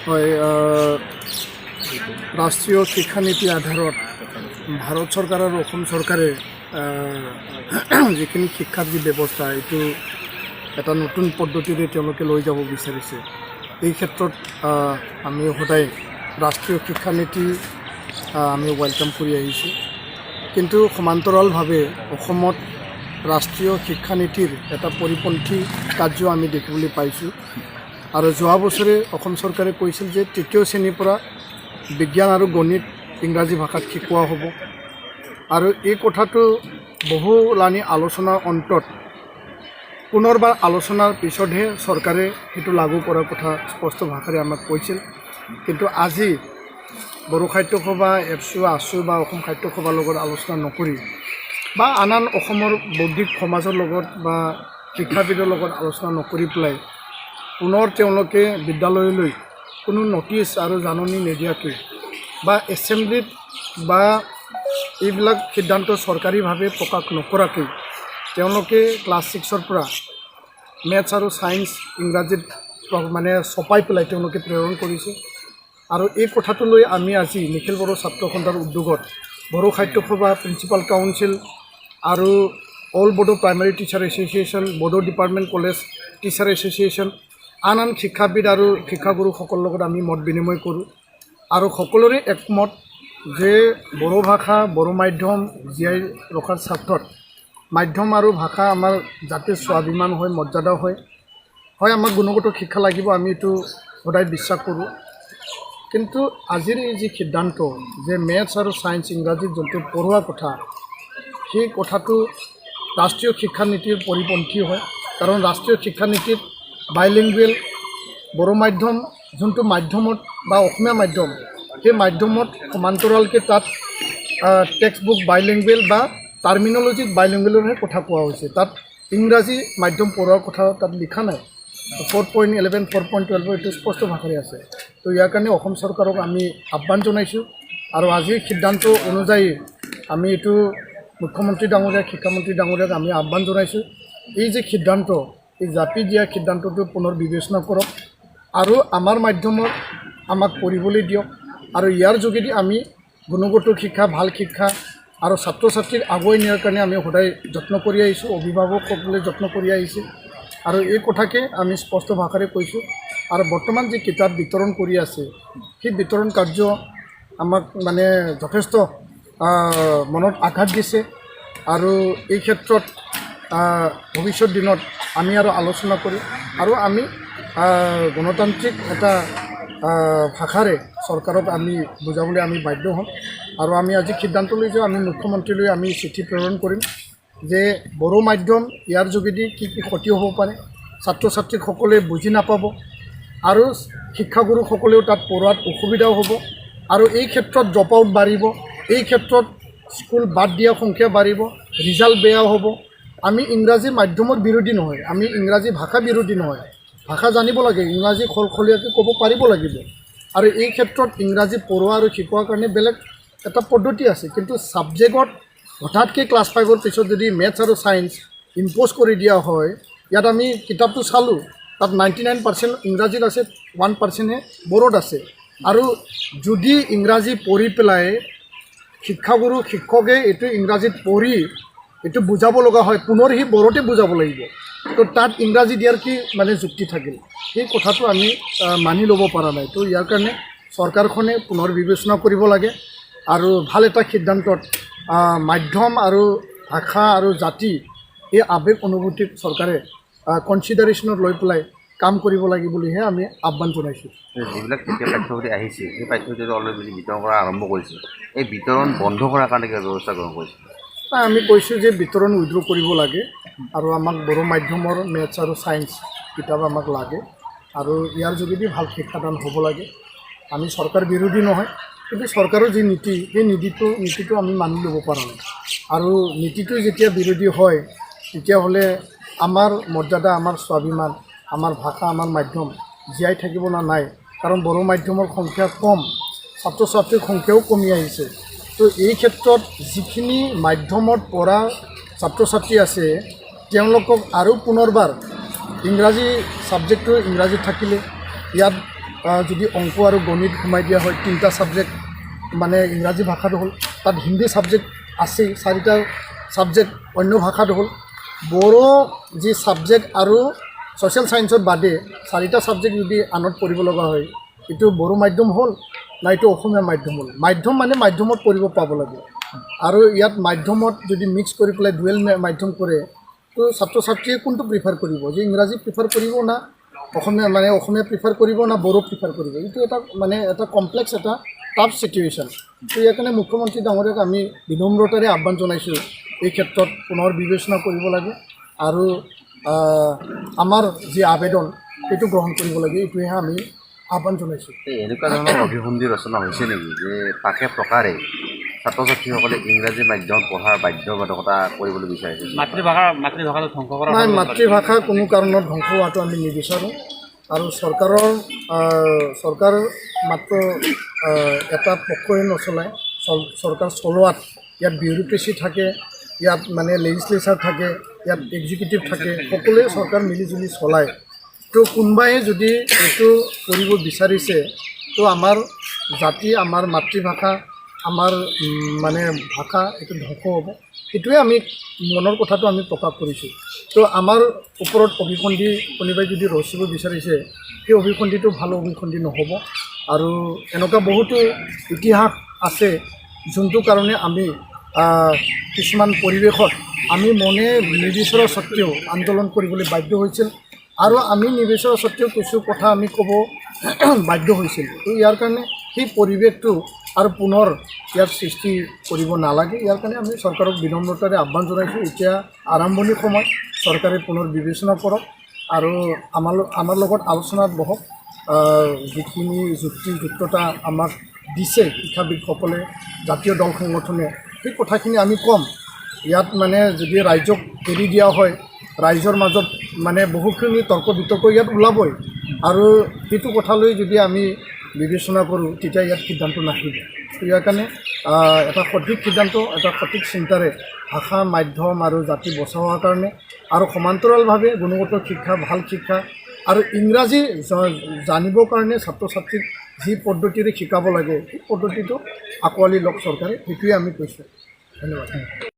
হয়, ৰাষ্ট্ৰীয় শিক্ষানীতি আধাৰত ভাৰত চৰকাৰ আৰু অসম চৰকাৰে যিখিনি শিক্ষাৰ যি ব্যৱস্থা এইটো এটা নতুন পদ্ধতিৰে তেওঁলোকে লৈ যাব বিচাৰিছে। এই ক্ষেত্ৰত আমি সদায় ৰাষ্ট্ৰীয় শিক্ষানীতি আমি ৱেলকাম কৰি আহিছোঁ, কিন্তু সমান্তৰালভাৱে অসমত ৰাষ্ট্ৰীয় শিক্ষানীতিৰ এটা পৰিপন্থী কাৰ্য আমি দেখিবলৈ পাইছোঁ। আৰু যোৱা বছৰে অসম চৰকাৰে কৈছিল যে তৃতীয় শ্ৰেণীৰ পৰা বিজ্ঞান আৰু গণিত ইংৰাজী ভাষাত শিকোৱা হ'ব। আৰু এই কথাটো বহুলানি আলোচনাৰ অন্তত পুনৰবাৰ আলোচনাৰ পিছতহে চৰকাৰে সেইটো লাগু কৰাৰ কথা স্পষ্ট ভাষাৰে আমাক কৈছিল। কিন্তু আজি বড়ো সাহিত্য সভা, এপছু, আছু বা অসম সাহিত্য সভাৰ লগত আলোচনা নকৰি বা আন অসমৰ বৌদ্ধিক সমাজৰ লগত বা শিক্ষাবিদৰ লগত আলোচনা নকৰি পেলাই পুনৰ তেওঁলোকে বিদ্যালয়লৈ কোনো নটিচ আৰু জাননী নিদিয়াকৈ বা এছেম্বলিত বা এইবিলাক সিদ্ধান্ত চৰকাৰীভাৱে প্ৰকাশ নকৰাকৈ তেওঁলোকে ক্লাছ 6ৰ পৰা মেথছ আৰু ছায়েন্স ইংৰাজীত মানে ছপাই পেলাই তেওঁলোকে প্ৰেৰণ কৰিছে। আৰু এই কথাটো লৈ আমি আজি নিখিল বড়ো ছাত্ৰ সন্থাৰ উদ্যোগত বড়ো সাহিত্য সভা, প্ৰিন্সিপাল কাউন্সিল আৰু all Bodo primary teacher association, Bodo department college teacher association, আন শিক্ষাবিদ আৰু শিক্ষাগুৰুসকলৰ লগত আমি মত বিনিময় কৰোঁ। আৰু সকলোৰে একমত যে বড়ো ভাষা, বড়ো মাধ্যম জীয়াই ৰখাৰ স্বাৰ্থত মাধ্যম আৰু ভাষা আমাৰ জাতিৰ স্বাভিমান হয়, মৰ্যাদা হয়, আমাক গুণগত শিক্ষা লাগিব, আমি এইটো সদায় বিশ্বাস কৰোঁ। কিন্তু আজিৰ এই যি সিদ্ধান্ত যে মেথছ আৰু ছায়েন্স ইংৰাজীত যোনটো পঢ়োৱা কথা, সেই কথাটো ৰাষ্ট্ৰীয় শিক্ষানীতিৰ পৰিপন্থী হয়। কাৰণ ৰাষ্ট্ৰীয় শিক্ষানীতিত বাইলিংগুৱেল বড়ো মাধ্যম যোনটো মাধ্যমত বা অসমীয়া মাধ্যম, সেই মাধ্যমত সমান্তৰালকৈ তাত টেক্সট বুক বাইলিংগুৱেল বা টাৰ্মিনলজিত বাইলিংগুৱেলৰহে কথা কোৱা হৈছে। তাত ইংৰাজী মাধ্যম পঢ়োৱাৰ কথা তাত লিখা নাই। 4.11, 4.12 এইটো স্পষ্ট ভাষাৰে আছে। তো ইয়াৰ কাৰণে অসম চৰকাৰক আমি আহ্বান জনাইছোঁ। আৰু আজিৰ সিদ্ধান্ত অনুযায়ী আমি এইটো মুখ্যমন্ত্ৰী ডাঙৰীয়াক, শিক্ষামন্ত্ৰী ডাঙৰীয়াক আমি আহ্বান জনাইছোঁ, এই যে সিদ্ধান্ত, এই জাপি দিয়া সিদ্ধান্তটো পুনৰ বিবেচনা কৰক আৰু আমাৰ মাধ্যমত আমাক পঢ়িবলৈ দিয়ক। আৰু ইয়াৰ যোগেদি আমি গুণগত শিক্ষা, ভাল শিক্ষা আৰু ছাত্ৰ ছাত্ৰীক আগুৱাই নিয়াৰ কাৰণে আমি সদায় যত্ন কৰি আহিছোঁ, অভিভাৱকসকলে যত্ন কৰি আহিছে। আৰু এই কথাকে আমি স্পষ্ট ভাষাৰে কৈছোঁ। আৰু বৰ্তমান যি কিতাপ বিতৰণ কৰি আছে, সেই বিতৰণ কাৰ্য আমাক মানে যথেষ্ট মনত আঘাত দিছে। আৰু এই ক্ষেত্ৰত ভৱিষ্যত দিনত আমি আৰু আলোচনা কৰিম আৰু আমি গণতান্ত্ৰিক এটা ভাষাৰে চৰকাৰক আমি বুজাবলৈ আমি বাধ্য হ'ম। আৰু আমি আজি সিদ্ধান্ত লৈছোঁ, আমি মুখ্যমন্ত্ৰীলৈ আমি চিঠি প্ৰেৰণ কৰিম যে বড়ো মাধ্যম ইয়াৰ যোগেদি কি কি ক্ষতি হ'ব পাৰে, ছাত্ৰ ছাত্ৰীসকলে বুজি নাপাব আৰু শিক্ষাগুৰুসকলেও তাত পঢ়োৱাত অসুবিধাও হ'ব। আৰু এই ক্ষেত্ৰত ড্ৰপ আউট বাঢ়িব, এই ক্ষেত্ৰত স্কুল বাদ দিয়া সংখ্যা বাঢ়িব, ৰিজাল্ট বেয়া হ'ব। আমি ইংৰাজী মাধ্যমৰ বিৰোধী নহয়, আমি ইংৰাজী ভাষা বিৰোধী নহয়, ভাষা জানিব লাগে, ইংৰাজী খলখলীয়াকৈ ক'ব পাৰিব লাগিব। আৰু এই ক্ষেত্ৰত ইংৰাজী পঢ়োৱা আৰু শিকোৱাৰ কাৰণে বেলেগ এটা পদ্ধতি আছে। কিন্তু ছাবজেক্টত হঠাৎকৈ ক্লাছ 5ৰ পিছত যদি মেথছ আৰু ছায়েন্স ইম্প'জ কৰি দিয়া হয়, ইয়াত আমি কিতাপটো চালোঁ, তাত 99% ইংৰাজীত আছে, 1%হে বড়োত আছে। আৰু যদি ইংৰাজী পঢ়ি পেলাই শিক্ষাগুৰু শিক্ষকে এইটো ইংৰাজীত পঢ়ি এইটো বুজাব লগা হয়, পুনৰ সি বড়োতে বুজাব লাগিব, তো তাত ইংৰাজী দিয়াৰ কি মানে যুক্তি থাকিল? সেই কথাটো আমি মানি ল'ব পৰা নাই। তো ইয়াৰ কাৰণে চৰকাৰখনে পুনৰ বিবেচনা কৰিব লাগে আৰু ভাল এটা সিদ্ধান্তত মাধ্যম আৰু ভাষা আৰু জাতি এই আৱেগ অনুভূতিক চৰকাৰে কনচিডাৰেশ্যনত লৈ পেলাই কাম কৰিব লাগে বুলিহে আমি আহ্বান জনাইছোঁ। যিবিলাক এতিয়া পাঠ্যপুথি আহিছে, সেই পাঠ্যপুথিটো অলৰেডি বিতৰণ কৰা আৰম্ভ কৰিছে, এই বিতৰণ বন্ধ কৰাৰ কাৰণে কিবা ব্যৱস্থা গ্ৰহণ কৰিছে? আমি কৈছোঁ যে বিতৰণ উইড্ৰ কৰিব লাগে আৰু আমাক বড়ো মাধ্যমৰ মেথছ আৰু ছায়েন্স কিতাপ আমাক লাগে আৰু ইয়াৰ যোগেদি ভাল শিক্ষাদান হ'ব লাগে। আমি চৰকাৰ বিৰোধী নহয়, কিন্তু চৰকাৰৰ যি নীতি, সেই নীতিটো আমি মানি ল'ব পৰা নাই। আৰু নীতিটো যেতিয়া বিৰোধী হয়, তেতিয়াহ'লে আমাৰ মৰ্যাদা, আমাৰ স্বাভিমান, আমাৰ ভাষা, আমাৰ মাধ্যম জীয়াই থাকিব না নাই? কাৰণ বড়ো মাধ্যমৰ সংখ্যা কম, ছাত্ৰ ছাত্ৰীৰ সংখ্যাও কমি আহিছে। তো এই ক্ষেত্ৰত যিখিনি মাধ্যমত পঢ়া ছাত্ৰ ছাত্ৰী আছে, তেওঁলোকক আৰু পুনৰবাৰ ইংৰাজী ছাবজেক্টটো ইংৰাজীত থাকিলে ইয়াত যদি অংক আৰু গণিত সোমাই দিয়া হয় 3টা ছাবজেক্ট মানে ইংৰাজী ভাষাটো হ'ল তাত হিন্দী ছাবজেক্ট আছেই 4টা ছাবজেক্ট অন্য ভাষাটো হ'ল বড়ো যি ছাবজেক্ট আৰু ছ'চিয়েল ছায়েন্সৰ বাদে 4টা ছাবজেক্ট যদি আনত পঢ়িব লগা হয় এইটো বড়ো মাধ্যম হ'ল না এইটো অসমীয়া মাধ্যম হ'ল মাধ্যম মানে মাধ্যমত পঢ়িব পাব লাগে আৰু ইয়াত মাধ্যমত যদি মিক্স কৰি পেলাই ডুৱেল মাধ্যম কৰে তো ছাত্ৰ ছাত্ৰীয়ে কোনটো প্ৰিফাৰ কৰিব যে ইংৰাজী প্ৰিফাৰ কৰিব না অসমীয়া প্ৰিফাৰ কৰিব না বড়ো প্ৰিফাৰ কৰিব এইটো এটা কমপ্লেক্স এটা টাফ চিটুৱেশ্যন তো ইয়াৰ কাৰণে মুখ্যমন্ত্ৰী ডাঙৰীয়াক আমি বিনম্ৰতাৰে আহ্বান জনাইছোঁ এই ক্ষেত্ৰত পুনৰ বিবেচনা কৰিব লাগে আৰু আমাৰ যি আবেদন সেইটো গ্ৰহণ কৰিব লাগে এইটোহে আমি আহ্বান জনাইছোঁ এনেকুৱা ধৰণৰ অভিসন্ধি ৰচনা হৈছে নেকি যে পাকে প্ৰকাৰে ছাত্ৰ ছাত্ৰীসকলে ইংৰাজী মাধ্যমত পঢ়াৰ বাধ্যবাধকতা কৰিবলৈ বিচাৰিছে মাতৃভাষাটো ধ্বংস কৰা নাই মাতৃভাষা কোনো কাৰণত ধ্বংস হোৱাটো আমি নিবিচাৰোঁ আৰু চৰকাৰ মাত্ৰ এটা পক্ষই নচলায় চৰকাৰ চলোৱাত ইয়াত বিউৰোক্ৰেচি থাকে ইয়াত মানে লেজিছলেচাৰ থাকে ইয়াত এক্সিকিউটিভ থাকে সকলোৱে চৰকাৰ মিলিজুলি চলায় তো কোনোবাই যদি এইটো কৰিব বিচাৰিছে তো আমাৰ জাতি আমাৰ মাতৃভাষা আমাৰ মানে ভাষা এইটো ধ্বংস হ'ব সেইটোৱে আমি মনৰ কথাটো আমি প্ৰকাশ কৰিছোঁ তো আমাৰ ওপৰত অভিসন্ধি কোনোবাই যদি ৰচিব বিচাৰিছে সেই অভিসন্ধিটো ভাল অভিসন্ধি নহ'ব আৰু এনেকুৱা বহুতো ইতিহাস আছে যোনটো কাৰণে আমি কিছুমান পৰিৱেশত আমি মনে নিবিচৰা স্বত্তেও আন্দোলন কৰিবলৈ বাধ্য হৈছিল আৰু আমি নিবিচৰা স্বত্তেও কিছু কথা আমি ক'ব বাধ্য হৈছিল তো ইয়াৰ কাৰণে সেই পৰিৱেশটো আৰু পুনৰ ইয়াৰ সৃষ্টি কৰিব নালাগে ইয়াৰ কাৰণে আমি চৰকাৰক বিনম্ৰতাৰে আহ্বান জনাইছোঁ এতিয়া আৰম্ভণিৰ সময় চৰকাৰে পুনৰ বিবেচনা কৰক আৰু আমাৰ লগত আলোচনাত বহক যিখিনি যুক্তিযুক্ততা আমাক দিছে শিক্ষাবিদসকলে জাতীয় দল সংগঠনে সেই কথাখিনি আমি ক'ম ইয়াত মানে যদি ৰাইজক এৰি দিয়া হয় ৰাইজৰ মাজত মানে বহুখিনি তৰ্ক বিতৰ্ক ইয়াত ওলাবই আৰু সেইটো কথালৈ যদি আমি বিবেচনা কৰোঁ তেতিয়া ইয়াত সিদ্ধান্ত নাহিব ইয়াৰ কাৰণে এটা সঠিক সিদ্ধান্ত এটা সঠিক চিন্তাৰে ভাষা মাধ্যম আৰু জাতি বচাবৰ কাৰণে আৰু সমান্তৰালভাৱে গুণগত শিক্ষা ভাল শিক্ষা আৰু ইংৰাজী জানিবৰ কাৰণে ছাত্ৰ ছাত্ৰীক যি পদ্ধতিৰে শিকাব লাগে সেই পদ্ধতিটো আঁকোৱালি লওক চৰকাৰে সেইটোৱে আমি কৈছোঁ ধন্যবাদ